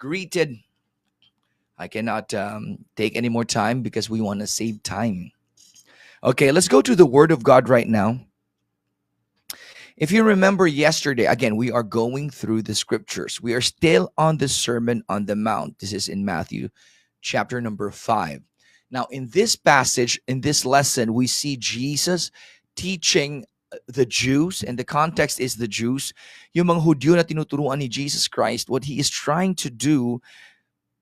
greeted. I cannot take any more time because we want to save time. Okay, let's go to the Word of God right now. If you remember yesterday, again, we are going through the scriptures. We are still on the Sermon on the Mount. This is in Matthew chapter number 5. Now, in this passage, in this lesson, we see Jesus teaching the Jews, and the context is the Jews, yung mga Hudyo na tinuturuan ni Jesus Christ. What he is trying to do,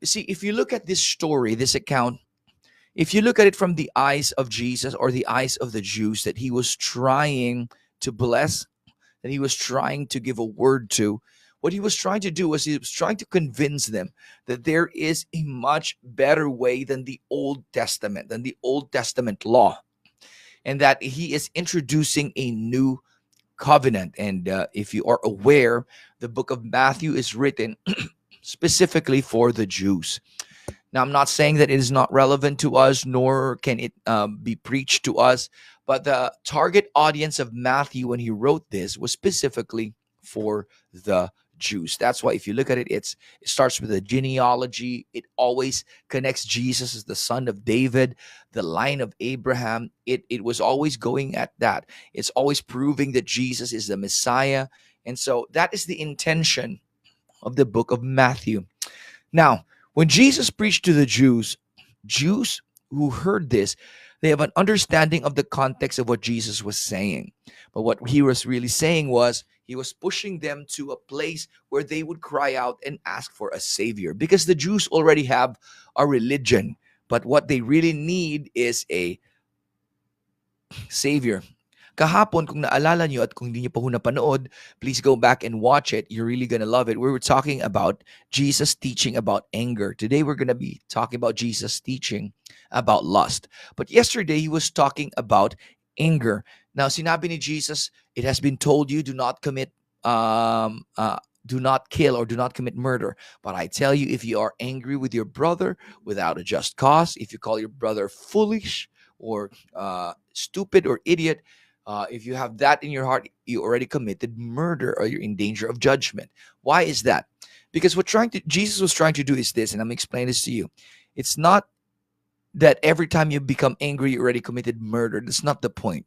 see, if you look at this story, this account, if you look at it from the eyes of Jesus or the eyes of the Jews that he was trying to bless, that he was trying to give a word to, what he was trying to do was he was trying to convince them that there is a much better way than the Old Testament, than the Old Testament law, and that he is introducing a new covenant. And if you are aware, the book of Matthew is written specifically for the Jews. Now, I'm not saying that it is not relevant to us, nor can it be preached to us, but the target audience of Matthew when he wrote this was specifically for the Jews. That's why if you look at it, it starts with a genealogy. It always connects Jesus as the son of David, the line of Abraham. It was always going at that. It's always proving that Jesus is the Messiah. And so that is the intention of the book of Matthew. Now, when Jesus preached to the Jews who heard this, they have an understanding of the context of what Jesus was saying. But what he was really saying was he was pushing them to a place where they would cry out and ask for a savior, because the Jews already have a religion, but what they really need is a savior. Kahapon, kung naalala nyo at kung hindi nyo pa ho napanood, please go back and watch it. You're really going to love it. We were talking about Jesus teaching about anger. Today, we're going to be talking about Jesus teaching about lust. But yesterday, he was talking about anger. Now, sinabi ni Jesus, it has been told you, do not kill or do not commit murder. But I tell you, if you are angry with your brother without a just cause, if you call your brother foolish or stupid or idiot, if you have that in your heart, you already committed murder or you're in danger of judgment. Why is that? Because what Jesus was trying to do is this, and I'm explaining this to you. It's not that every time you become angry, you already committed murder. That's not the point.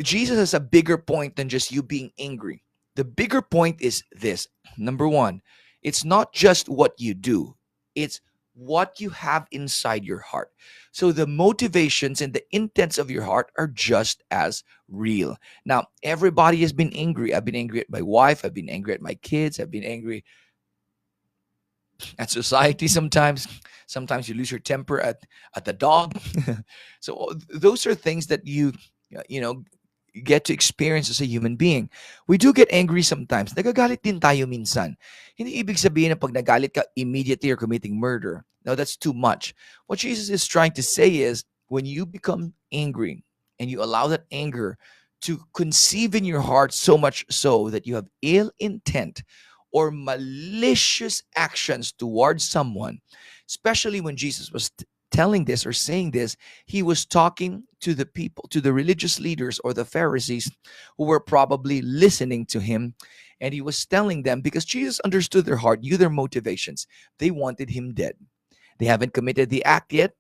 Jesus has a bigger point than just you being angry. The bigger point is this. Number one, it's not just what you do. It's what you have inside your heart. So the motivations and the intents of your heart are just as real. Now, everybody has been angry. I've been angry at my wife. I've been angry at my kids. I've been angry at society sometimes. Sometimes you lose your temper at the dog. So those are things that you get to experience as a human being. We do get angry sometimes. Nagagalit din tayo minsan. Hindi ibig sabihin na pag nagalit ka, immediately you're committing murder. No, that's too much. What Jesus is trying to say is, when you become angry and you allow that anger to conceive in your heart so much so that you have ill intent or malicious actions towards someone, especially when Jesus was telling this or saying this, he was talking to the people, to the religious leaders or the Pharisees who were probably listening to him. And he was telling them, because Jesus understood their heart, knew their motivations. They wanted him dead. They haven't committed the act yet,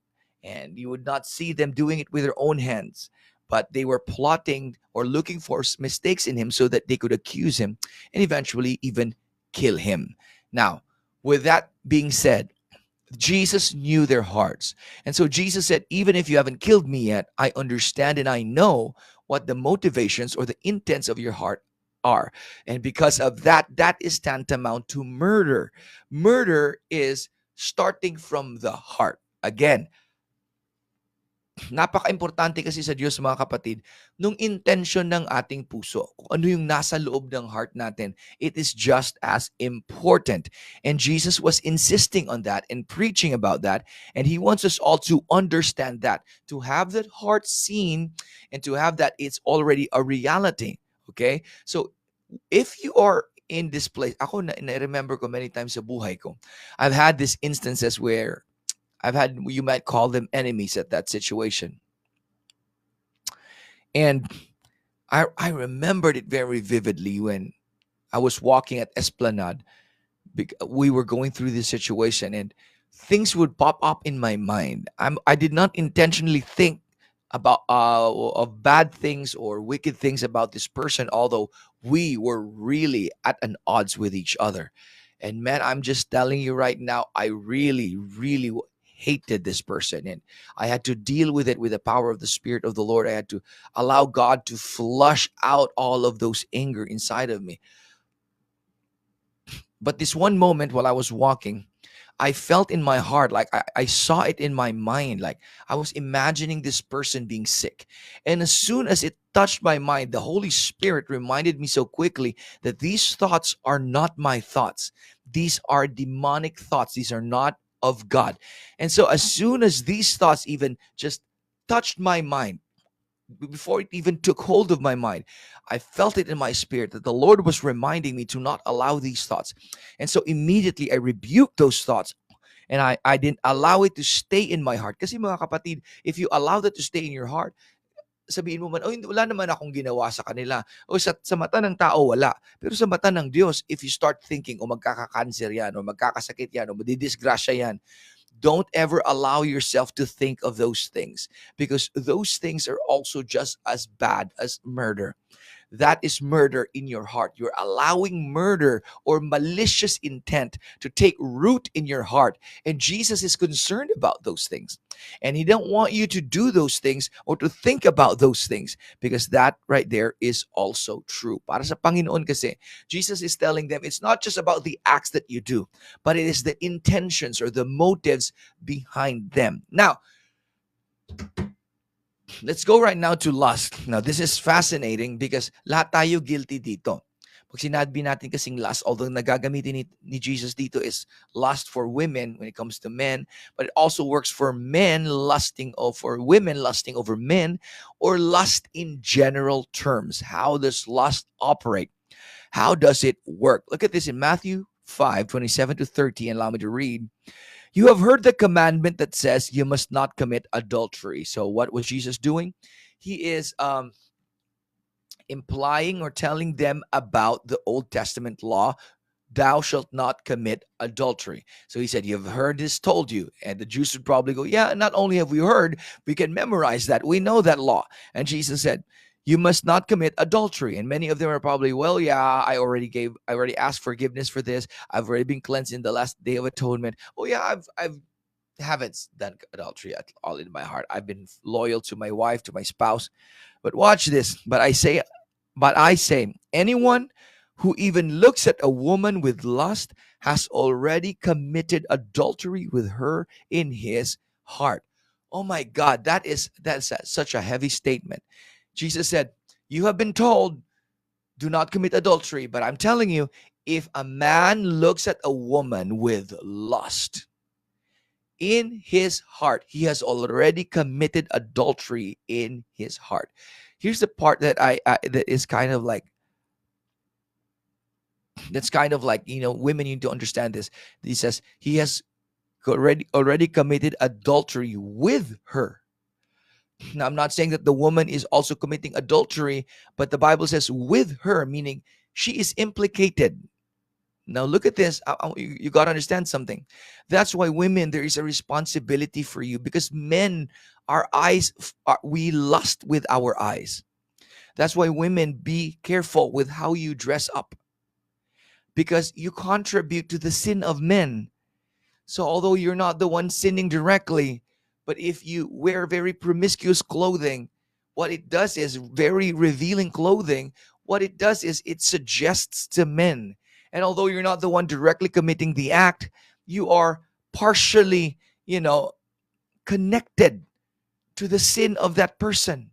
and you would not see them doing it with their own hands. But they were plotting or looking for mistakes in him so that they could accuse him and eventually even kill him. Now, with that being said, Jesus knew their hearts. And so Jesus said, even if you haven't killed me yet, I understand and I know what the motivations or the intents of your heart are. And because of that, that is tantamount to murder. Murder is starting from the heart. Again, napaka-importante kasi sa Diyos, mga kapatid, nung intention ng ating puso, kung ano yung nasa loob ng heart natin, it is just as important. And Jesus was insisting on that and preaching about that. And he wants us all to understand that, to have that heart seen and to have that it's already a reality. Okay? So, if you are in this place, ako na-remember ko many times sa buhay ko, I've had these instances where I've had, you might call them enemies at that situation. And I remembered it very vividly when I was walking at Esplanade We were going through this situation, and things would pop up in my mind. I did not intentionally think about of bad things or wicked things about this person, although we were really at an odds with each other. And man, I'm just telling you right now, I really, really hated this person, and I had to deal with it with the power of the Spirit of the Lord. I had to allow God to flush out all of those anger inside of me. But this one moment while I was walking, I felt in my heart, like I saw it in my mind, like I was imagining this person being sick. And as soon as it touched my mind, the Holy Spirit reminded me so quickly that these thoughts are not my thoughts. These are demonic thoughts. These are not of God. And so as soon as these thoughts even just touched my mind, before it even took hold of my mind, I felt it in my spirit that the Lord was reminding me to not allow these thoughts. And so immediately I rebuked those thoughts, and I didn't allow it to stay in my heart. Kasi mga kapatid, if you allow that to stay in your heart, sabihin mo man, oh, wala naman akong ginawa sa kanila. O sa mata ng tao, wala. Pero sa mata ng Diyos, if you start thinking, o magkakakanser yan, o magkakasakit yan, o madidisgrasya yan, don't ever allow yourself to think of those things, because those things are also just as bad as murder. That is murder in your heart. You're allowing murder or malicious intent to take root in your heart. And Jesus is concerned about those things. And he don't want you to do those things or to think about those things, because that right there is also true. Para sa Panginoon kasi, Jesus is telling them it's not just about the acts that you do, but it is the intentions or the motives behind them. Now, let's go right now to lust. Now, this is fascinating because lahat tayo guilty dito. Pag sinabi natin kasing lust, although nagagamitin ni Jesus dito is lust for women when it comes to men, but it also works for men lusting over women, lusting over men, or lust in general terms. How does lust operate? How does it work? Look at this in Matthew 5:27 to 30, and allow me to read. You have heard the commandment that says you must not commit adultery. So what was Jesus doing? He is implying or telling them about the Old Testament law, thou shalt not commit adultery. So he said, you've heard this told you. And the Jews would probably go, yeah, not only have we heard, we can memorize that. We know that law. And Jesus said, you must not commit adultery. And many of them are probably, well, yeah, I already asked forgiveness for this. I've already been cleansed in the last day of atonement. Oh yeah, I've haven't done adultery at all in my heart. I've been loyal to my wife, to my spouse. But watch this. But I say, anyone who even looks at a woman with lust has already committed adultery with her in his heart. Oh my God, that's such a heavy statement. Jesus said, you have been told, do not commit adultery. But I'm telling you, if a man looks at a woman with lust in his heart, he has already committed adultery in his heart. Here's the part that that is kind of like, women need to understand this. He says he has already committed adultery with her. Now, I'm not saying that the woman is also committing adultery, but the Bible says with her, meaning she is implicated. Now, look at this. You got to understand something. That's why women, there is a responsibility for you, because men, our eyes, we lust with our eyes. That's why women, be careful with how you dress up, because you contribute to the sin of men. So although you're not the one sinning directly, but if you wear very promiscuous clothing, what it does is very revealing clothing. What it does is it suggests to men. And although you're not the one directly committing the act, you are partially, connected to the sin of that person.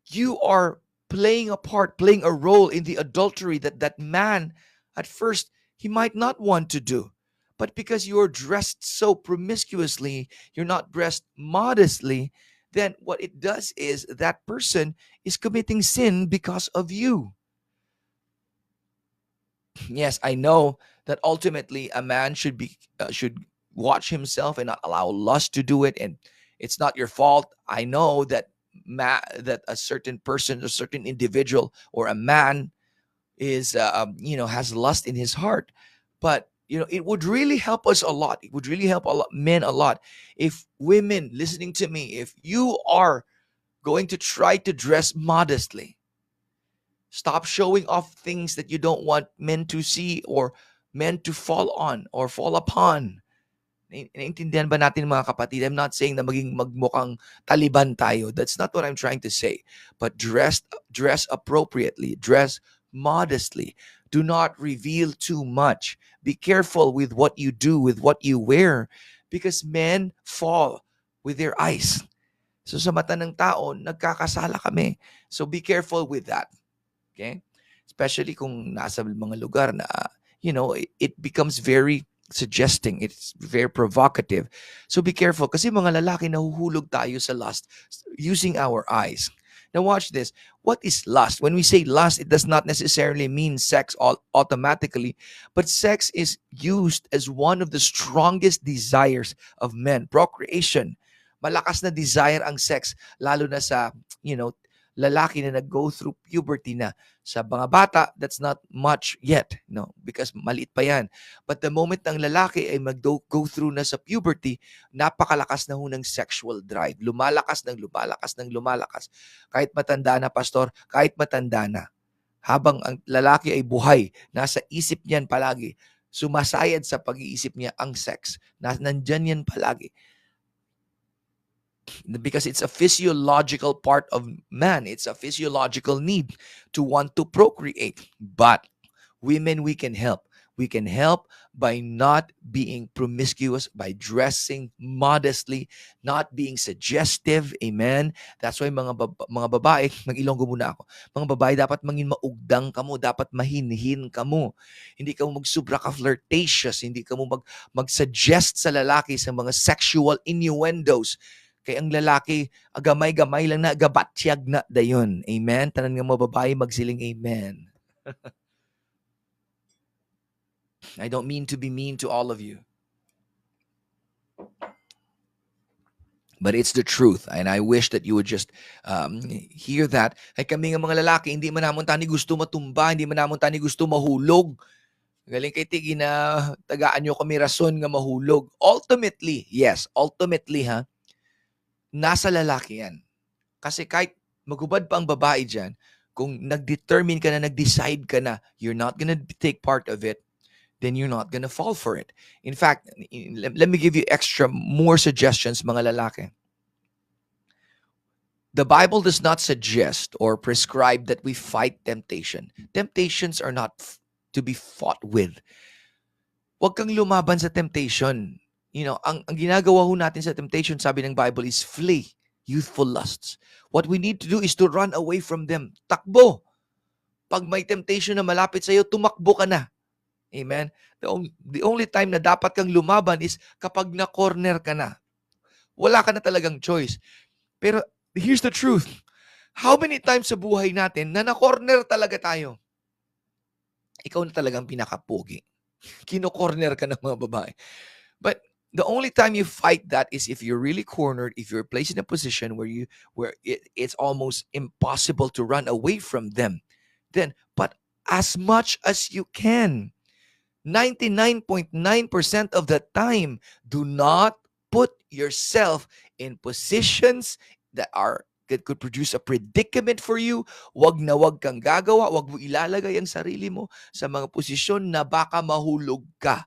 You are playing a part, playing a role in the adultery that man at first he might not want to do. But because you're dressed so promiscuously, you're not dressed modestly, then what it does is that person is committing sin because of you. Yes, I know that ultimately a man should watch himself and not allow lust to do it, and it's not your fault. I know that that a certain person, a certain individual, or a man is has lust in his heart, but it would really help us a lot. It would really help a lot, men a lot, if women listening to me, if you are going to try to dress modestly, stop showing off things that you don't want men to see or men to fall on or fall upon. Naintindihan ba natin mga kapatid? I'm not saying na magmukhang Taliban tayo. That's not what I'm trying to say. But dress appropriately, dress modestly. Do not reveal too much. Be careful with what you do, with what you wear, because men fall with their eyes. So sa mata ng tao, nagkakasala kami. So be careful with that. Okay? Especially kung nasa mga lugar na, it becomes very suggesting. It's very provocative. So be careful kasi mga lalaki nahuhulog tayo sa lust using our eyes. Now watch this. What is lust? When we say lust, it does not necessarily mean sex automatically, but sex is used as one of the strongest desires of men. Procreation. Malakas na desire ang sex, lalo na sa, lalaki na nag-go through puberty na. Sa mga bata, that's not much yet, because maliit pa yan. But the moment ng lalaki ay mag-go through na sa puberty, napakalakas na ho ng sexual drive. Lumalakas ng lumalakas ng lumalakas. Kahit matanda na, pastor, kahit matanda na. Habang ang lalaki ay buhay, nasa isip niyan palagi. Sumasayad sa pag-iisip niya ang sex. Nandyan yan palagi. Because it's a physiological part of man. It's a physiological need to want to procreate. But women, we can help. We can help by not being promiscuous, by dressing modestly, not being suggestive. Amen? That's why mga babae, mag-Ilonggo muna ako. Mga babae, dapat mangin maugdang ka mo, dapat mahinhin ka mo. Hindi ka mo magsubra ka flirtatious, hindi ka mo mag-suggest sa lalaki sa mga sexual innuendos. Kaya ang lalaki, agamay-gamay lang na, gabatsyag na dayon. Amen? Tanan nga mga babae, magsiling amen. I don't mean to be mean to all of you. But it's the truth. And I wish that you would just hear that. Ay kami nga mga lalaki, hindi man namon tani gusto matumba, hindi man namon tani gusto mahulog. Galing kay tigi na tagaan nyo kami rason nga mahulog. Ultimately, nasa lalaki yan. Kasi kahit magubad pa ang babae dyan, kung nag-determine ka na, nag-decide ka na, you're not gonna take part of it, then you're not gonna fall for it. In fact, let me give you more suggestions, mga lalaki. The Bible does not suggest or prescribe that we fight temptation. Temptations are not to be fought with. Huwag kang lumaban sa temptation. Ang ginagawa ho natin sa temptation, sabi ng Bible, is flee youthful lusts. What we need to do is to run away from them. Takbo. Pag may temptation na malapit sa iyo, tumakbo ka na. Amen? The only time na dapat kang lumaban is kapag na-corner ka na. Wala ka na talagang choice. Pero here's the truth. How many times sa buhay natin na na-corner talaga tayo? Ikaw na talagang pinakapogi. Kino-corner ka ng mga babae. But the only time you fight that is if you're really cornered, if you're placed in a position where it's almost impossible to run away from them. But as much as you can, 99.9% of the time, do not put yourself in positions that could produce a predicament for you. Wag na wag kang gagawa, wag mo ilalagay ang sarili mo sa mga posisyon na baka mahulog ka.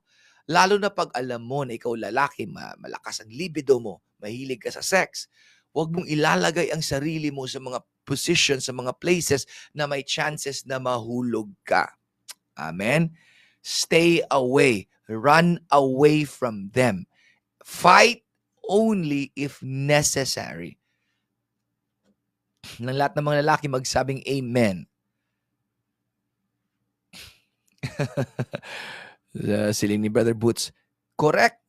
Lalo na pag alam mo na ikaw lalaki, malakas ang libido mo, mahilig ka sa sex, huwag mong ilalagay ang sarili mo sa mga positions, sa mga places na may chances na mahulog ka. Amen? Stay away. Run away from them. Fight only if necessary. Ng lahat ng mga lalaki magsabing amen. Siling ni Brother Boots, correct.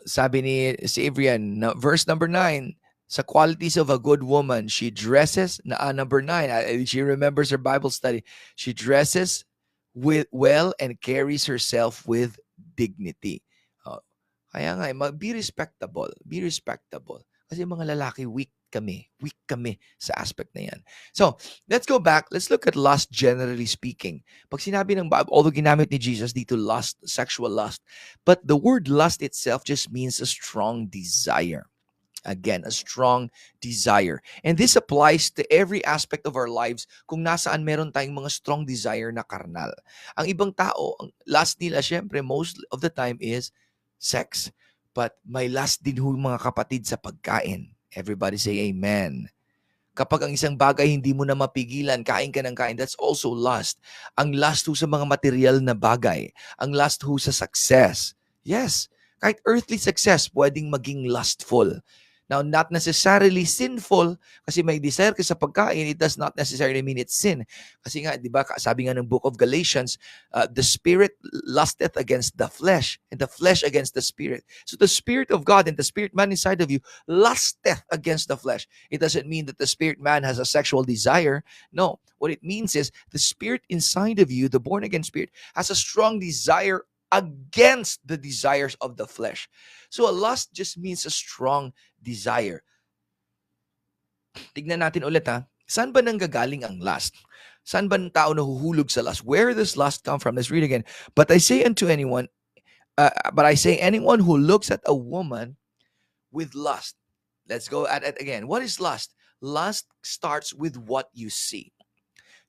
Sabi ni si Avrian, verse number 9, sa qualities of a good woman, she dresses, number 9, she remembers her Bible study, she dresses well and carries herself with dignity. Kaya nga, be respectable. Be respectable. Kasi mga lalaki weak kami. Weak kami sa aspect na yan. So, let's go back. Let's look at lust generally speaking. Pag sinabi ng Bible, although ginamit ni Jesus dito lust, sexual lust, but the word lust itself just means a strong desire. Again, a strong desire. And this applies to every aspect of our lives kung nasaan meron tayong mga strong desire na karnal. Ang ibang tao, ang last nila, syempre, most of the time is sex. But may last din ho mga kapatid sa pagkain. Everybody say amen. Kapag ang isang bagay hindi mo na mapigilan, kain ka ng kain, that's also lust. Ang lust ho sa mga material na bagay. Ang lust ho sa success. Yes, kahit earthly success, pwedeng maging lustful. Now, not necessarily sinful, kasi may desire ka sa pagkain, it does not necessarily mean it's sin. Kasi nga, di ba, sabi nga ng book of Galatians, the spirit lusteth against the flesh, and the flesh against the spirit. So the spirit of God and the spirit man inside of you lusteth against the flesh. It doesn't mean that the spirit man has a sexual desire. No, what it means is the spirit inside of you, the born again spirit, has a strong desire against the desires of the flesh. So a lust just means a strong desire. Tignan natin ulit ha. Saan ba nanggagaling ang lust? Saan ba ng tao nahuhulog sa lust? Where does lust come from? Let's read again. But I say anyone who looks at a woman with lust. Let's go at it again. What is lust? Lust starts with what you see.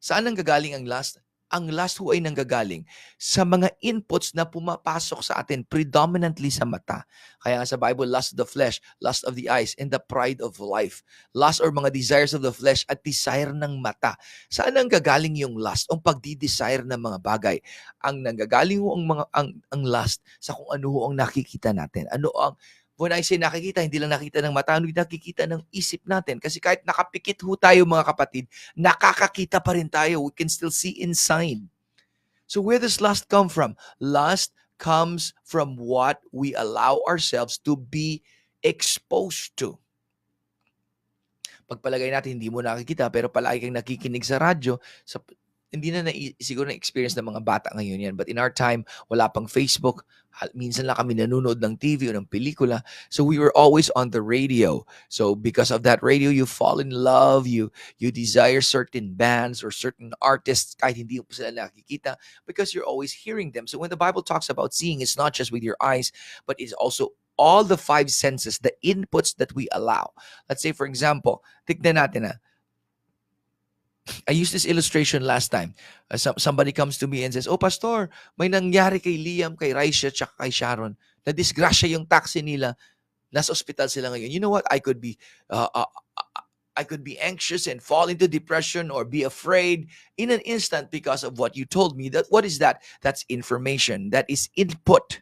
Saan nanggagaling ang lust? Ang lust ho ay nanggagaling sa mga inputs na pumapasok sa atin predominantly sa mata. Kaya nga sa Bible, lust of the flesh, lust of the eyes, and the pride of life. Lust or mga desires of the flesh at desire ng mata. Saan nanggagaling yung lust? Ang pagdi-desire ng mga bagay. Ang nanggagaling ho ang lust sa kung ano ho ang nakikita natin. When I say nakikita, hindi lang nakita ng mata, hindi nakikita ng isip natin. Kasi kahit nakapikit ho tayo mga kapatid, nakakakita pa rin tayo. We can still see inside. So where does lust come from? Lust comes from what we allow ourselves to be exposed to. Pagpalagay natin, hindi mo nakikita, pero palagi kang nakikinig sa radyo, hindi na siguro na-experience ng mga bata ngayon yan. But in our time, wala pang Facebook. Minsan lang kami nanonood ng TV o ng pelikula. So we were always on the radio. So because of that radio, you fall in love, you desire certain bands or certain artists kahit hindi mo sila nakikita because you're always hearing them. So when the Bible talks about seeing, it's not just with your eyes, but it's also all the five senses, the inputs that we allow. Let's say, for example, tignan natin I used this illustration last time. Somebody comes to me and says, "Oh, Pastor, may nangyari kay Liam, kay Raisha, tsaka kay Sharon. Na-disgrasya yung taxi nila. Nasa ospital sila ngayon." You know what? I could be anxious and fall into depression or be afraid in an instant because of what you told me. What is that? That's information. That is input.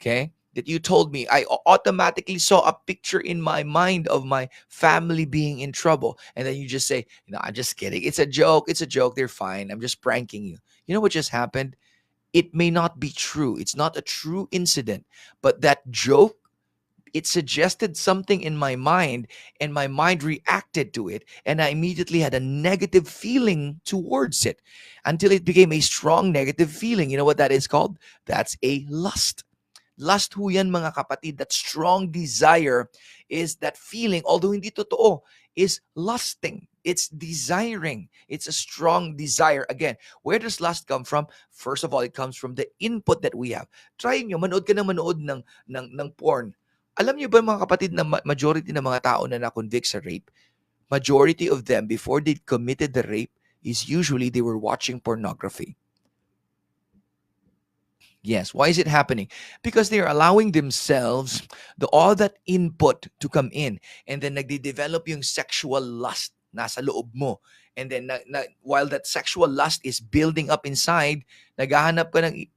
Okay? That you told me, I automatically saw a picture in my mind of my family being in trouble. And then you just say, I'm just kidding. It's a joke. It's a joke. They're fine. I'm just pranking you. You know what just happened? It may not be true. It's not a true incident. But that joke, it suggested something in my mind, and my mind reacted to it. And I immediately had a negative feeling towards it until it became a strong negative feeling. You know what that is called? That's a lust. Lust ho yan mga kapatid. That strong desire is that feeling, although hindi totoo, is lusting. It's desiring. It's a strong desire. Again, where does lust come from? First of all, it comes from the input that we have. Try nyo, manood ka na manood ng porn. Alam nyo ba mga kapatid na majority ng mga tao na na-convict sa rape, majority of them, before they committed the rape, is usually they were watching pornography. Yes. Why is it happening? Because they're allowing themselves all that input to come in, and then nagde-develop yung sexual lust nasa loob mo. And then while that sexual lust is building up inside, naghahanap ka ng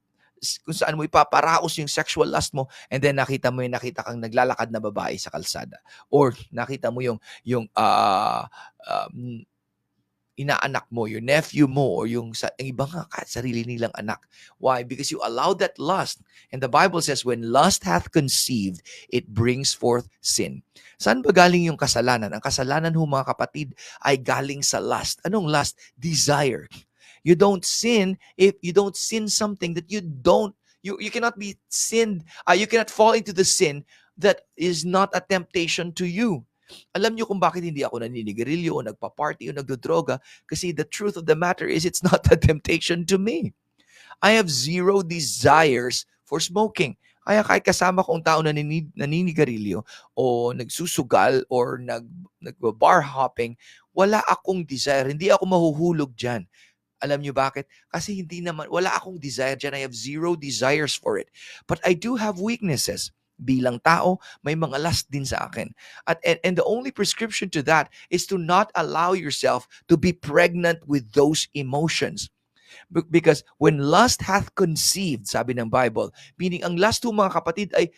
kung saan mo ipaparaos yung sexual lust mo, and then nakita kang naglalakad na babae sa kalsada, or nakita mo yung inaanak mo, your nephew mo, or yung ibang sarili nilang anak. Why? Because you allowed that lust. And the Bible says, when lust hath conceived, it brings forth sin. Saan ba galing yung kasalanan? Ang kasalanan ho mga kapatid ay galing sa lust. Anong lust? Desire. You don't sin if you don't sin something that you cannot be sinned. You cannot fall into the sin that is not a temptation to you. Alam niyo kung bakit hindi ako naninigarilyo o nagpa-party o nagdodroga? Kasi the truth of the matter is it's not a temptation to me. I have zero desires for smoking. Kaya kahit kasama ko ang tao na naninigarilyo o nagsusugal or nag-bar hopping, wala akong desire. Hindi ako mahuhulog dyan. Alam niyo bakit? Kasi hindi naman, wala akong desire dyan. I have zero desires for it. But I do have weaknesses. Bilang tao, may mga lust din sa akin. And the only prescription to that is to not allow yourself to be pregnant with those emotions. Because when lust hath conceived, sabi ng Bible, meaning ang lust ho mga kapatid ay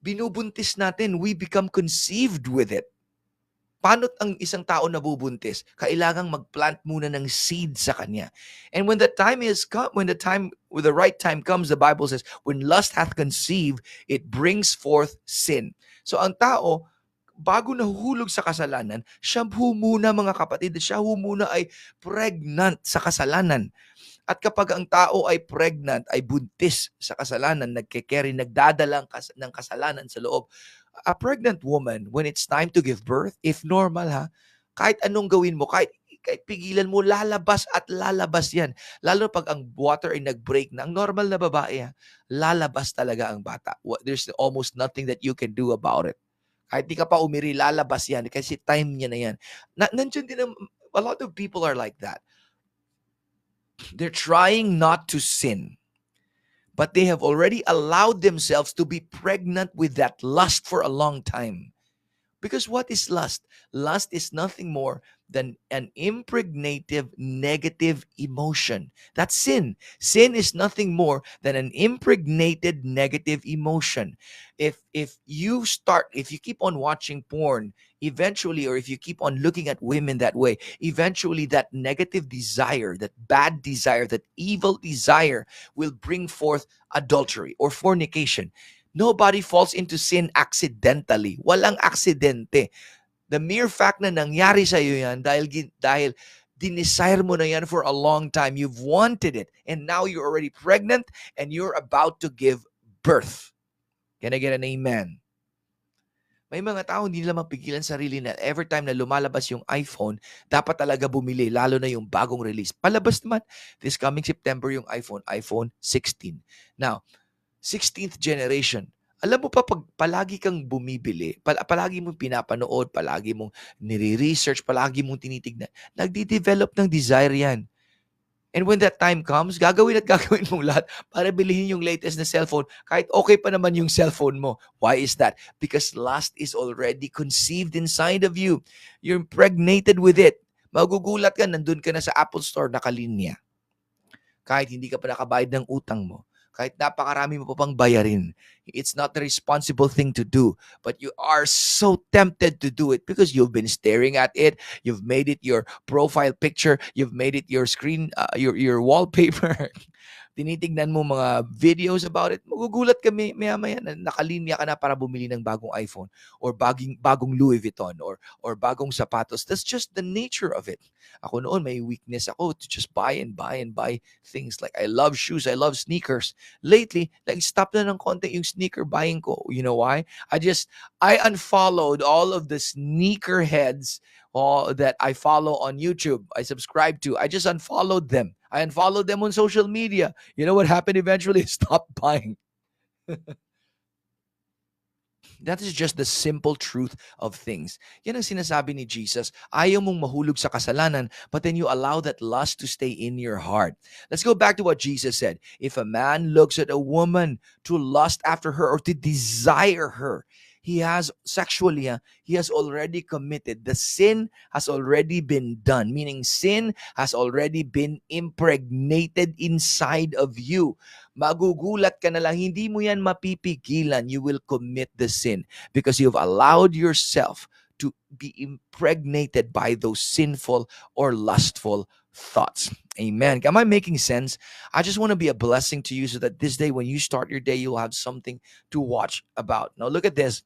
binubuntis natin. We become conceived with it. Paano't ang isang tao nabubuntis? Kailangang mag-plant muna ng seed sa kanya. And when the right time comes, the Bible says, when lust hath conceived, it brings forth sin. So ang tao, bago nahuhulog sa kasalanan, siya muna mga kapatid, siya muna ay pregnant sa kasalanan. At kapag ang tao ay pregnant, ay buntis sa kasalanan, nagdadala ng kasalanan sa loob, a pregnant woman, when it's time to give birth, if normal kahit anong gawin mo, kahit pigilan mo, lalabas at lalabas yan. Lalo pag ang water ay nag-break na, ang normal na babae, lalabas talaga ang bata. There's almost nothing that you can do about it. Kahit di ka pa umiri, lalabas yan kasi time niya na yan. Nandiyan din, a lot of people are like that. They're trying not to sin, but they have already allowed themselves to be pregnant with that lust for a long time. Because what is lust? Lust is nothing more than an impregnative negative emotion. That's sin. Sin is nothing more than an impregnated negative emotion. If you keep on watching porn, eventually, or if you keep on looking at women that way, eventually that negative desire, that bad desire, that evil desire will bring forth adultery or fornication. Nobody falls into sin accidentally. Walang aksidente. The mere fact na nangyari sa iyo yan dahil dinesire mo na yan for a long time. You've wanted it. And now you're already pregnant and you're about to give birth. Can I get an amen? May mga tao hindi nila mapigilan sarili na every time na lumalabas yung iPhone, dapat talaga bumili, lalo na yung bagong release. Palabas naman, this coming September yung iPhone 16. Now, 16th generation. Alam mo pa, pag palagi kang bumibili, palagi mong pinapanood, palagi mong nire-research, palagi mong tinitignan, nagdi-develop ng desire yan. And when that time comes, gagawin mong lahat para bilihin yung latest na cellphone, kahit okay pa naman yung cellphone mo. Why is that? Because lust is already conceived inside of you. You're impregnated with it. Magugulat ka, nandun ka na sa Apple Store, nakalinya. Kahit hindi ka pa nakabayad ng utang mo. Kahit napakarami mo pa pang bayarin. It's not the responsible thing to do. But you are so tempted to do it because you've been staring at it. You've made it your profile picture. You've made it your screen, your wallpaper. Tinitignan mo mga videos about it, magugulat ka maya-maya na nakalinya ka na para bumili ng bagong iPhone or bagong Louis Vuitton or bagong sapatos. That's just the nature of it. Ako noon, may weakness ako to just buy things. Like I love shoes, I love sneakers. Lately, like stop na ng konti yung sneaker buying ko. You know why? I unfollowed all of the sneaker heads that I follow on YouTube, I subscribe to. I just unfollowed them. I unfollowed them on social media. You know what happened eventually? Stop buying. That is just the simple truth of things. Yan ang sinasabi ni Jesus. Ayaw mong mahulog sa kasalanan, but then you allow that lust to stay in your heart. Let's go back to what Jesus said. If a man looks at a woman to lust after her or to desire her, he has already committed. The sin has already been done, meaning sin has already been impregnated inside of you. Magugulat ka na lang, hindi mo yan mapipigilan. You will commit the sin because you've allowed yourself to be impregnated by those sinful or lustful thoughts. Amen. Am I making sense? I just want to be a blessing to you so that this day, when you start your day, you'll have something to watch about. Now, look at this.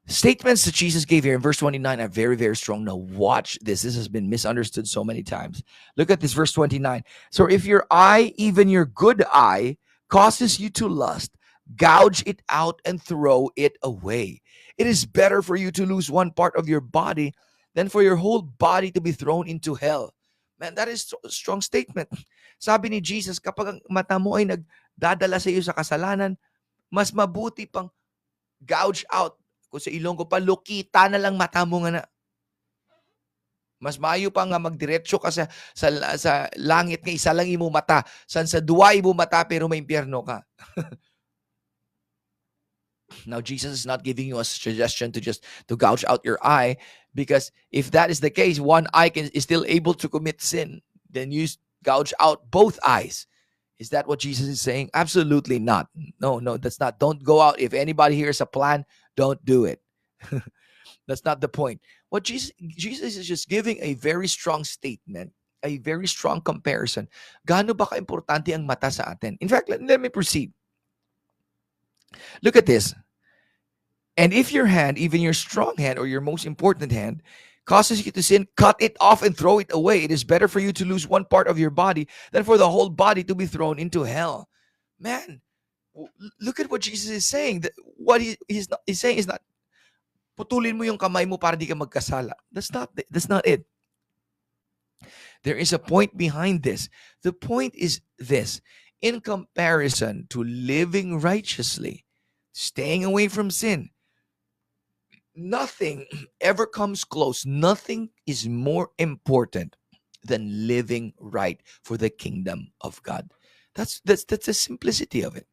Statements that Jesus gave here in verse 29 are very, very strong. Now watch this. This has been misunderstood so many times. Look at this, verse 29. So if your eye, even your good eye, causes you to lust, gouge it out and throw it away. It is better for you to lose one part of your body than for your whole body to be thrown into hell. Man, that is a strong statement. Sabi ni Jesus, kapag ang mata mo ay nagdadala sa iyo sa kasalanan, mas mabuti pang gouge out. Kung sa Ilonggo pa, lukita na lang mata mo nga na. Mas maayo pa nga magdiretso ka sa langit nga isa lang imo mata. San sa duwa imo mata pero may impyerno ka. Now, Jesus is not giving you a suggestion to gouge out your eye, because if that is the case, one eye is still able to commit sin. Then you gouge out both eyes. Is that what Jesus is saying? Absolutely not. No, that's not. Don't go out. If anybody hears a plan, don't do it. That's not the point. What Jesus is just giving a very strong statement, a very strong comparison. Gaano ba ka-importante ang mata sa atin? In fact, let me proceed. Look at this. And if your hand, even your strong hand or your most important hand, causes you to sin, cut it off and throw it away. It is better for you to lose one part of your body than for the whole body to be thrown into hell. Man, look at what Jesus is saying. What he's saying is not, putulin mo yung kamay mo para di ka magkasala. That's not it. There is a point behind this. The point is this. In comparison to living righteously, staying away from sin, nothing ever comes close. Nothing is more important than living right for the kingdom of God. That's the simplicity of it.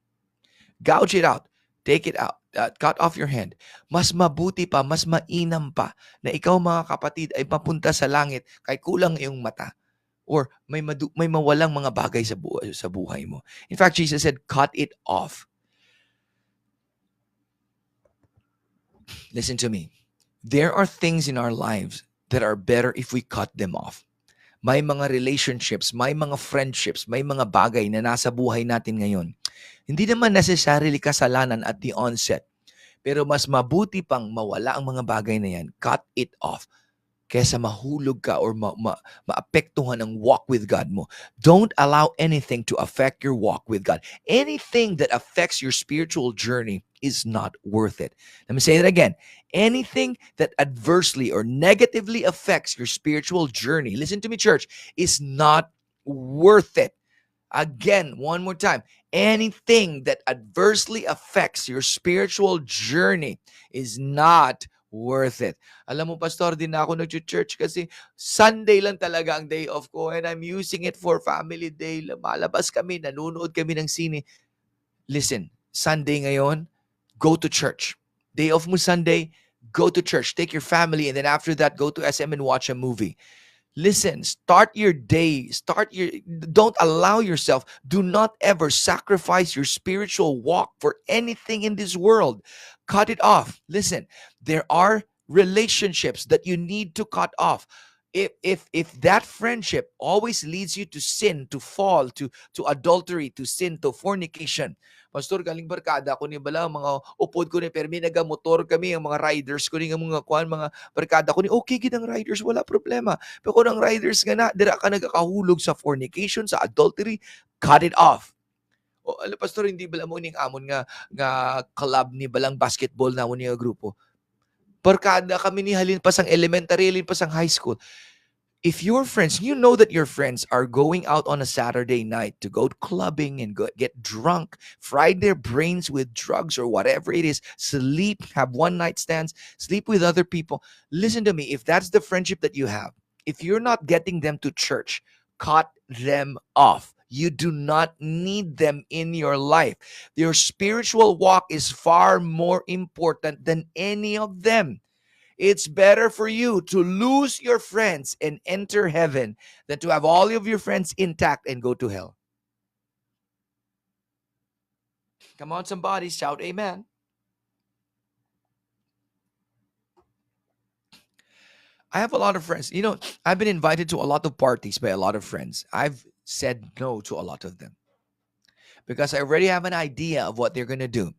Gouge it out. Take it out. Cut off your hand. Mas mabuti pa, mas mainam pa na ikaw, mga kapatid, ay papunta sa langit kahit kulang iyong mata or may mawalang mga bagay sa buhay mo. In fact, Jesus said, cut it off. Listen to me. There are things in our lives that are better if we cut them off. May mga relationships, may mga friendships, may mga bagay na nasa buhay natin ngayon. Hindi naman necessarily kasalanan at the onset. Pero mas mabuti pang mawala ang mga bagay na yan. Cut it off. Kesa mahulog ka or maapektuhan ang walk with God mo. Don't allow anything to affect your walk with God. Anything that affects your spiritual journey is not worth it. Let me say that again. Anything that adversely or negatively affects your spiritual journey, listen to me, church, is not worth it. Again, one more time. Anything that adversely affects your spiritual journey is not worth it. Alam mo, pastor, din ako nag-church kasi Sunday lang talaga ang day off ko and I'm using it for family day. Malabas kami, nanonood kami ng sine. Listen, Sunday ngayon, go to church. Day off mo Sunday, go to church. Take your family and then after that, go to SM and watch a movie. Listen, start your day. Don't allow yourself. Do not ever sacrifice your spiritual walk for anything in this world. Cut it off. Listen, there are relationships that you need to cut off. If that friendship always leads you to sin, to fall, to adultery, to sin, to fornication. Pastor, galing barkada ko ni bala, mga upod ko ni permi, nagamotor kami, ang mga riders ko ni, mga barkada ko ni, okay, gidang riders, wala problema. Pero kung ang riders nga na, dira ka nagkakahulog sa fornication, sa adultery, cut it off. O, pastor, hindi bala mo ning amon nga club ni balang basketball na mo niya grupo. Barkada kami ni halin pa sang elementary, halin pa sang high school. If your friends, you know that your friends are going out on a Saturday night to go clubbing and get drunk, fry their brains with drugs or whatever it is, sleep, have one-night stands, sleep with other people. Listen to me, if that's the friendship that you have, if you're not getting them to church, cut them off. You do not need them in your life. Your spiritual walk is far more important than any of them. It's better for you to lose your friends and enter heaven than to have all of your friends intact and go to hell. Come on, somebody, shout amen. I have a lot of friends. You know, I've been invited to a lot of parties by a lot of friends. I've said no to a lot of them because I already have an idea of what they're going to do.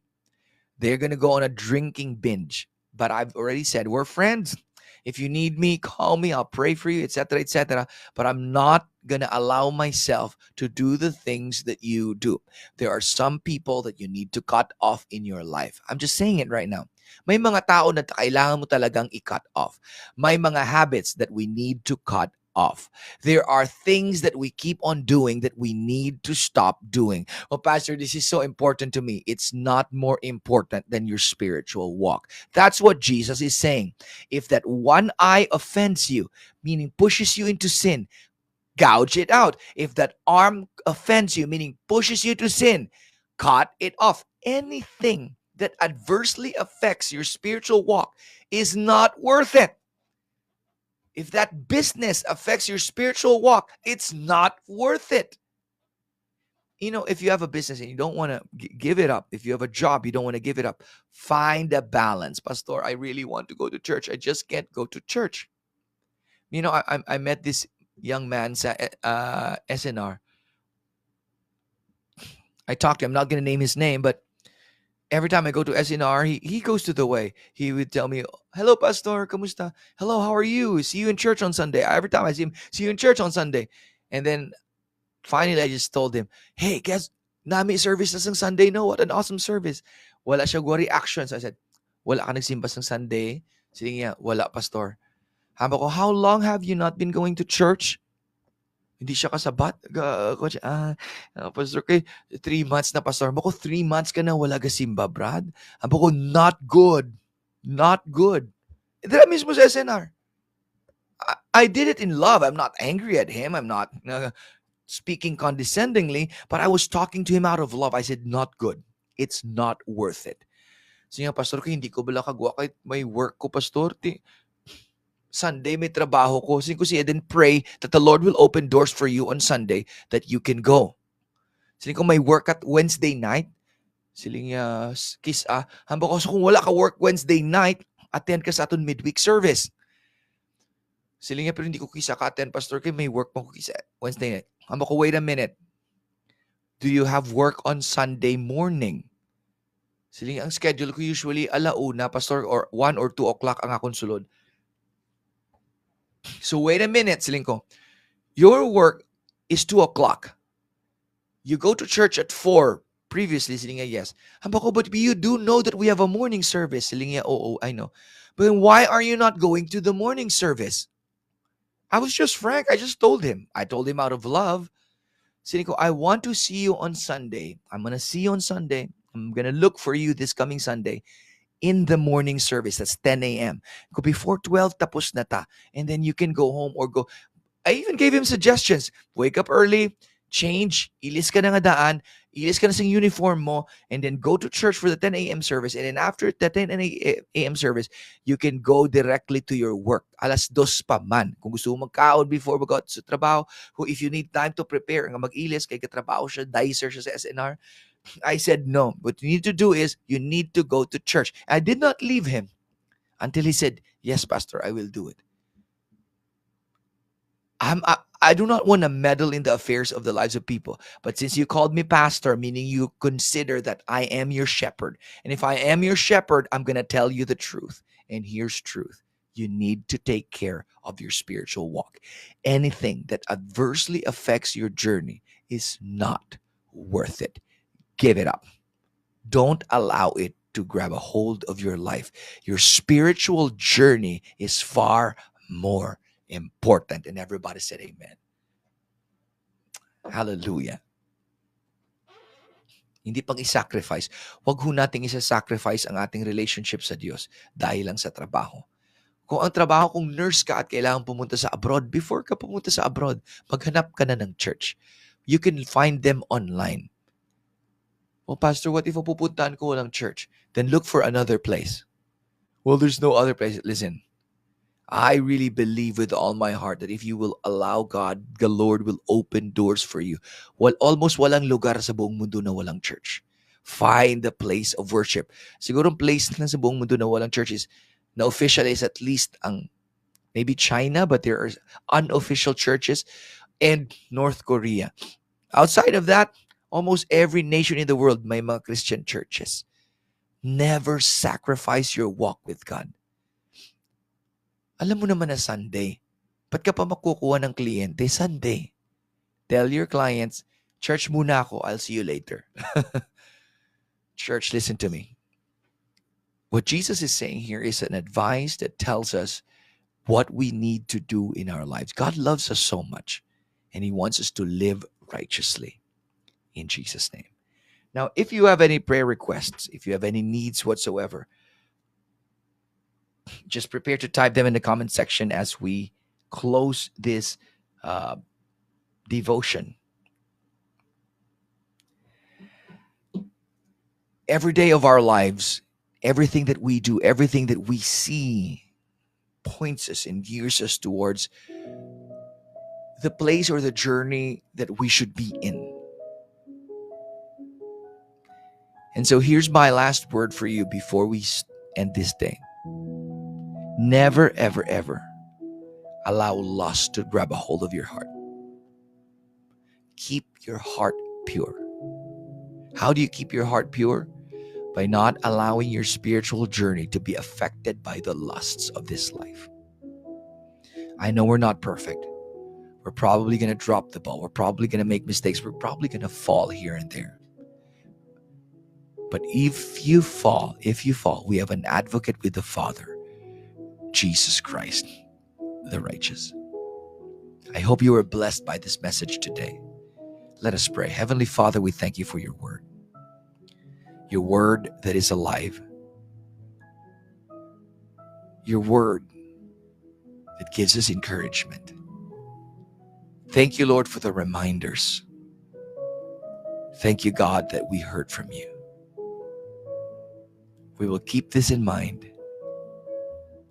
They're going to go on a drinking binge. But I've already said, we're friends. If you need me, call me. I'll pray for you, etc., etc. But I'm not going to allow myself to do the things that you do. There are some people that you need to cut off in your life. I'm just saying it right now. May mga tao na kailangan mo talagang i-cut off. May mga habits that we need to cut off. There are things that we keep on doing that we need to stop doing. Well, Pastor, this is so important to me. It's not more important than your spiritual walk. That's what Jesus is saying. If that one eye offends you, meaning pushes you into sin, gouge it out. If that arm offends you, meaning pushes you to sin, cut it off. Anything that adversely affects your spiritual walk is not worth it. If that business affects your spiritual walk, it's not worth it. If you have a business and you don't want to give it up, if you have a job, you don't want to give it up, find a balance. Pastor, I really want to go to church. I just can't go to church. I met this young man sa SNR. I talked to him. I'm not going to name his name, but every time I go to SNR, he goes to the way. He would tell me, "Hello, Pastor, kamusta? Hello, how are you? See you in church on Sunday." Every time I see him, "See you in church on Sunday." And then finally, I just told him, "Hey, guys, nami service na sang Sunday, no? What an awesome service." Wala siya gwa reaction. So I said, "Wala ka nagsimba sang Sunday?" Sige niya, "Wala, Pastor." Haba ko, "How long have you not been going to church?" Hindi siya kasabat. Pastor, kay 3 months na, Pastor. Bako, 3 months ka na wala ka simba, Brad. Bako, not good. Not good. Dira mismo sa SNR. I did it in love. I'm not angry at him. I'm not speaking condescendingly, but I was talking to him out of love. I said, not good. It's not worth it. Sige, Pastor, kay hindi ko bala kagwa kahit may work ko, Pastor. Sunday may trabaho ko. Sige ko siya, then pray that the Lord will open doors for you on Sunday that you can go. Sige ko may work at Wednesday night. Siling hamba ko, so kung wala ka work Wednesday night, attend ka sa aton midweek service. Siling pero hindi ko kisa ka attend, Pastor, kay may work mo ko kisa Wednesday night. Hamba ko, wait a minute. Do you have work on Sunday morning? Siling ang schedule ko usually 1:00, Pastor, or 1 or 2 o'clock ang akong sulod. So wait a minute, siling ko. Your work is 2 o'clock. You go to church at 4. Previously, siling niya, yes. Hamba ko, but you do know that we have a morning service. Siling niya, oo, I know. But then why are you not going to the morning service? I was just frank. I just told him. I told him out of love. Siling ko, I want to see you on Sunday. I'm going to see you on Sunday. I'm going to look for you this coming Sunday in the morning service. That's 10 a.m. Before 12, tapos na ta. And then you can go home or go. I even gave him suggestions. Wake up early, change, ilis ka na nga daan, ilis ka na sa uniform mo, and then go to church for the 10 a.m. service. And then after the 10 a.m. service, you can go directly to your work. 2:00 pa man. Kung gusto mo magkaon before mag sa trabaho, if you need time to prepare, nga mag-ilis, kay katrabaho siya, dicer siya sa SNR, I said no. What you need to do is you need to go to church. I did not leave him until he said, yes, Pastor, I will do it. I do not want to meddle in the affairs of the lives of people. But since you called me pastor, meaning you consider that I am your shepherd. And if I am your shepherd, I'm going to tell you the truth. And here's truth. You need to take care of your spiritual walk. Anything that adversely affects your journey is not worth it. Give it up. Don't allow it to grab a hold of your life. Your spiritual journey is far more important. And everybody said amen. Hallelujah. Hindi pang i-sacrifice. Huwag ho nating isa-sacrifice ang ating relationship sa Diyos dahil lang sa trabaho. Kung ang trabaho, kung nurse ka at kailangan pumunta sa abroad, before ka pumunta sa abroad, maghanap ka na ng church. You can find them online. Oh, Pastor, what if pupuntahan ko walang church? Then look for another place. Well, there's no other place. Listen, I really believe with all my heart that if you will allow God, the Lord will open doors for you. Almost walang lugar sa buong mundo na walang church. Find a place of worship. Siguro ang place na sa buong mundo na walang church is, na official is at least ang maybe China, but there are unofficial churches, and North Korea. Outside of that, almost every nation in the world may mga Christian churches. Never sacrifice your walk with God. Alam mo naman na Sunday. Ba't ka pa makukuha ng kliyente? Sunday. Tell your clients, church muna ako, I'll see you later. Church, listen to me. What Jesus is saying here is an advice that tells us what we need to do in our lives. God loves us so much, and He wants us to live righteously in Jesus' name. Now, if you have any prayer requests, if you have any needs whatsoever, just prepare to type them in the comment section as we close this uh, devotion. Every day of our lives, everything that we do, everything that we see points us and gears us towards the place or the journey that we should be in. And so here's my last word for you before we end this day. Never, ever, ever allow lust to grab a hold of your heart. Keep your heart pure. How do you keep your heart pure? By not allowing your spiritual journey to be affected by the lusts of this life. I know we're not perfect. We're probably going to drop the ball. We're probably going to make mistakes. We're probably going to fall here and there. But if you fall, we have an advocate with the Father, Jesus Christ, the righteous. I hope you were blessed by this message today. Let us pray. Heavenly Father, we thank you for your word that is alive, your word that gives us encouragement. Thank you, Lord, for the reminders. Thank you, God, that we heard from you. We will keep this in mind.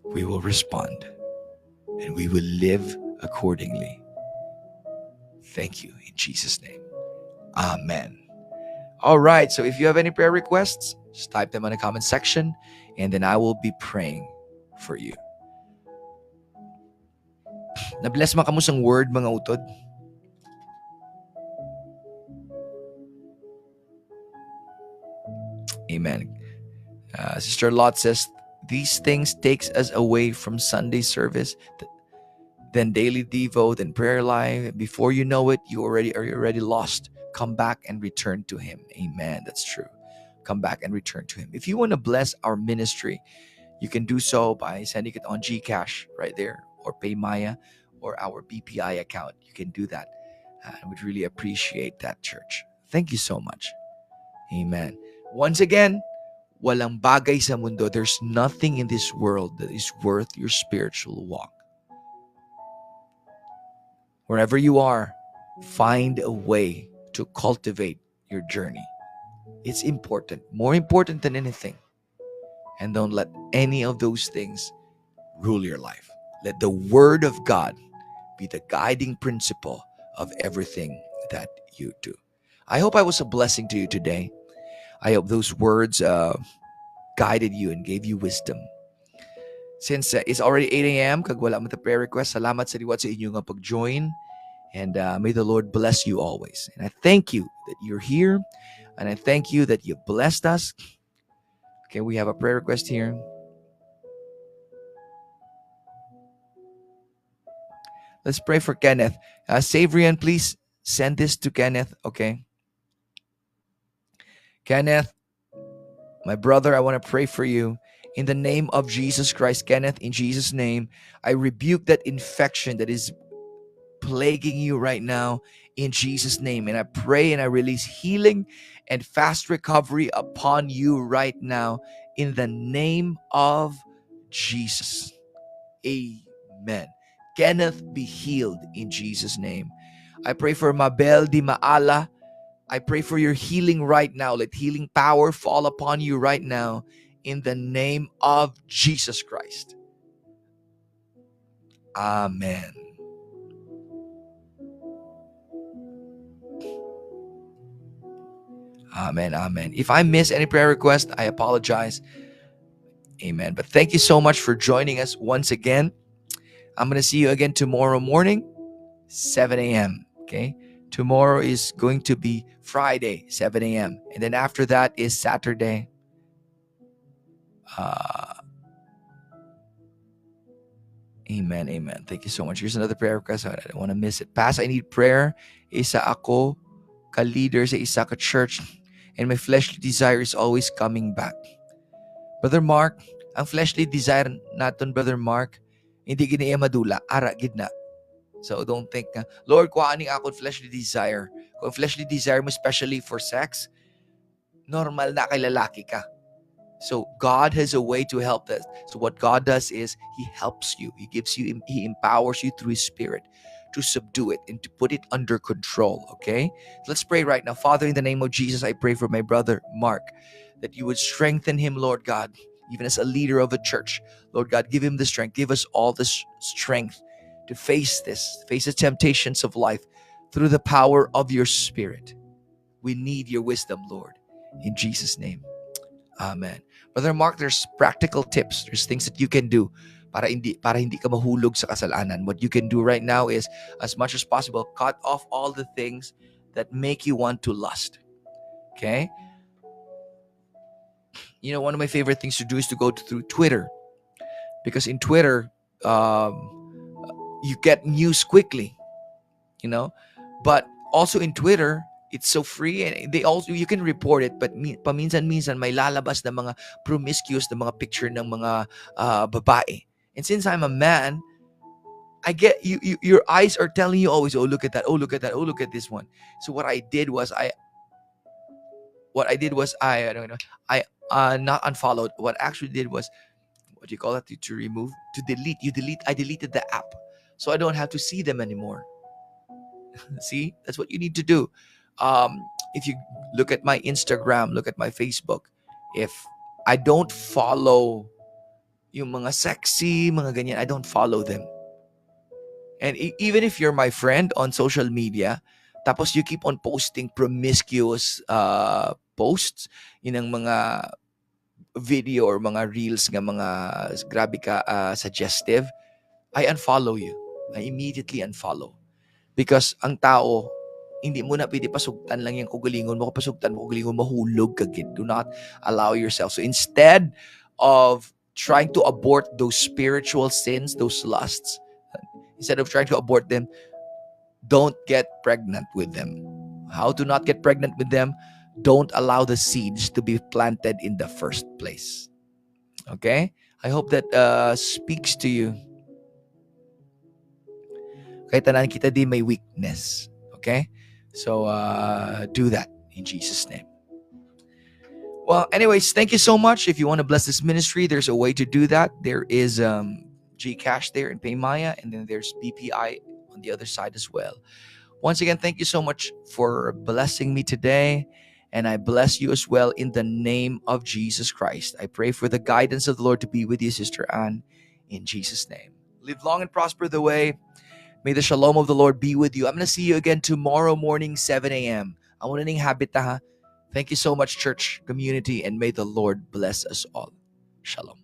We will respond, and we will live accordingly. Thank you in Jesus' name. Amen. All right, so if you have any prayer requests, just type them in the comment section, and then I will be praying for you. Na-bless man kamusang word, mga utod? Amen. Sister Lot says, these things takes us away from Sunday service, then daily devo, then prayer life. Before you know it, you're already lost. Come back and return to Him. Amen. That's true. Come back and return to Him. If you want to bless our ministry, you can do so by sending it on GCash right there, or PayMaya, or our BPI account. You can do that. I would really appreciate that, church. Thank you so much. Amen. Once again, walang bagay sa mundo. There's nothing in this world that is worth your spiritual walk. Wherever you are, find a way to cultivate your journey. It's important, more important than anything. And don't let any of those things rule your life. Let the Word of God be the guiding principle of everything that you do. I hope I was a blessing to you today. I hope those words guided you and gave you wisdom. Since it's already 8 a.m., kag wala mo ta prayer request, salamat sa liwat sa inyo nga pag-join. And may the Lord bless you always. And I thank you that you're here. And I thank you that you blessed us. Okay, we have a prayer request here. Let's pray for Kenneth. Savrian, please send this to Kenneth, okay? Kenneth, my brother, I want to pray for you. In the name of Jesus Christ, Kenneth, in Jesus' name, I rebuke that infection that is plaguing you right now in Jesus' name. And I pray and I release healing and fast recovery upon you right now in the name of Jesus. Amen. Kenneth, be healed in Jesus' name. I pray for Mabel Di Maala. I pray for your healing right now. Let healing power fall upon you right now in the name of Jesus Christ. Amen. Amen. Amen. If I miss any prayer request, I apologize. Amen. But thank you so much for joining us once again. I'm going to see you again tomorrow morning, 7 a.m. Okay. Tomorrow is going to be Friday, 7 a.m. And then after that is Saturday. Amen. Amen. Thank you so much. Here's another prayer request. I don't want to miss it. Pass, I need prayer. Isa ako ka-leader sa isa ka church, and my fleshly desire is always coming back. Brother Mark, ang fleshly desire naton, Brother Mark, hindi gini madula, ara gid na. So don't think, Lord, kuha ani ako fleshly desire. Kung fleshly desire mo especially for sex, normal na kay lalaki ka. So God has a way to help us. So what God does is He helps you. He gives you, He empowers you through His Spirit to subdue it and to put it under control. Okay? Let's pray right now. Father, in the name of Jesus, I pray for my brother Mark, that you would strengthen him, Lord God, even as a leader of a church. Lord God, give him the strength. Give us all the strength to face the temptations of life through the power of your Spirit. We need your wisdom, Lord. In Jesus' name. Amen. Brother Mark, there's practical tips. There's things that you can do para hindi ka mahulog sa kasalanan. What you can do right now is, as much as possible, cut off all the things that make you want to lust. Okay? You know, one of my favorite things to do is to go through Twitter, because in Twitter, you get news quickly, you know. But also in Twitter, it's so free, and you can report it, but paminsan-minsan may lalabas na mga promiscuous na mga picture ng mga babae. And since I'm a man, I get your eyes are telling you always, oh, look at that, oh, look at that, oh, look at this one. So what I did was I don't know, I not unfollowed. What I actually did was, what do you call that, to remove, to delete. I deleted the app, so I don't have to see them anymore. See, that's what you need to do. If you look at my Instagram, look at my Facebook, if I don't follow yung mga sexy, mga ganyan, I don't follow them. And even if you're my friend on social media, tapos you keep on posting promiscuous posts, yun ang mga video or mga reels nga mga grabe ka suggestive, I unfollow you. I immediately unfollow. Because ang tao, hindi mo na pwede pasugtan lang yung kugalingon mo. Kapasugtan mo kugalingon, mahulog ka gid. Do not allow yourself. So instead of trying to abort those spiritual sins, those lusts, instead of trying to abort them, don't get pregnant with them. How to not get pregnant with them? Don't allow the seeds to be planted in the first place. Okay? I hope that speaks to you. Kahit tanan kita di may weakness. Okay? So, do that in Jesus' name. Well, anyways, thank you so much. If you want to bless this ministry, there's a way to do that. There is GCash there in Paymaya, and then there's BPI on the other side as well. Once again, thank you so much for blessing me today, and I bless you as well in the name of Jesus Christ. I pray for the guidance of the Lord to be with you, Sister Anne, in Jesus' name. Live long and prosper the way. May the shalom of the Lord be with you. I'm going to see you again tomorrow morning, 7 a.m. I want to habit ha. Thank you so much, church community, and may the Lord bless us all. Shalom.